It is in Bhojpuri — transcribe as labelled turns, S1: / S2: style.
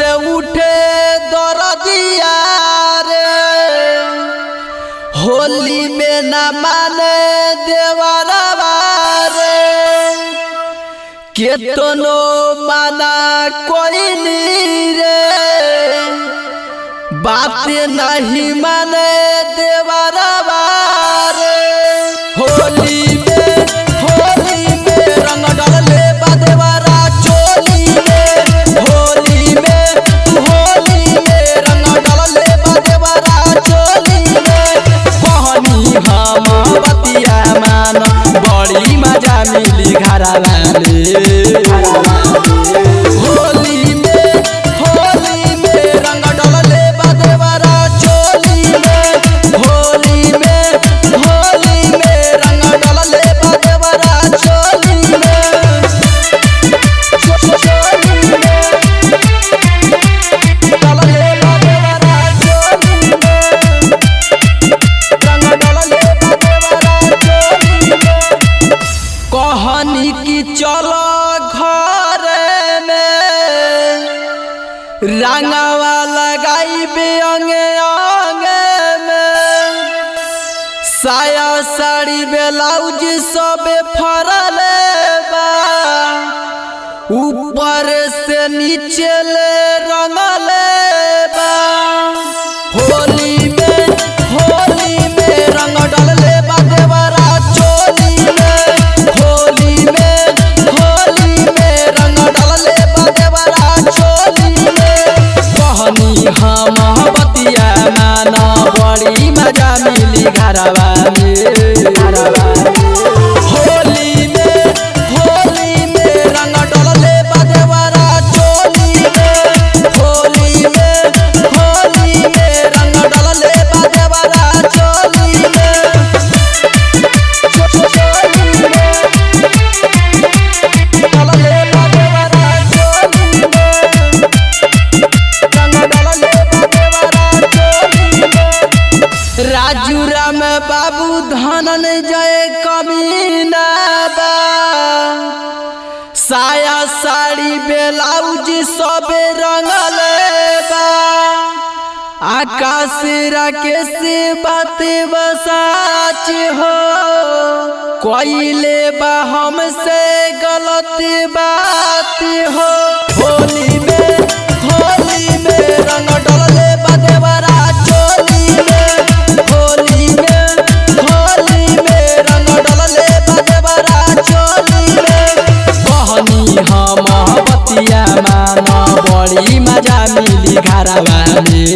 S1: उठे दरदिया रे, होली में न माने देवरवा रे, केतनो माना कोई नी रे, बात नहीं माने देवरवा रे। होली में रंग डाले बा देवरा चोली में, होली में रंग डाले बा देवरा चोली में। कहनी हम बतिया मान बड़ी मजा मिली घरवा में। होली में रंग डाले बा देवरा चोली में, होली में रंग डाले बा देवरा चोली में, चोली में डाले बा देवरा चोली में, रंग डाले बा देवरा चोली में। कहनी की चलो घर में रंगवा लगाई अंगे अंगे में, साया साड़ी ब्लाउज सब फरले बा, ऊपर से नीचे ले रंगले बा। होली में रंग डाले बा देवरा चोली में, होली में रंग डाले बा देवरा चोली में। कहनी हम बतिया माना बड़ी मजा मिली घरवा में। होली में रंग डाले बा देवरा चोली में, होली में रंग डाले बा देवरा चोली में, चोली में डाले बा देवरा चोली में, रंग डाले बा देवरा चोली में। राजू राम बाबू धनंजय कमीना बा, साया साड़ी ब्लाउज सब रंगले बा। आकाश राकेश बात बसाच हो, कोइले बा हमसे गलत बात हो। होली में रंग डाले बा देवरा चोली में, होली में रंग डाले बा देवरा चोली में। कहनी हम बतिया माना बड़ी मजा मिली घरवा में।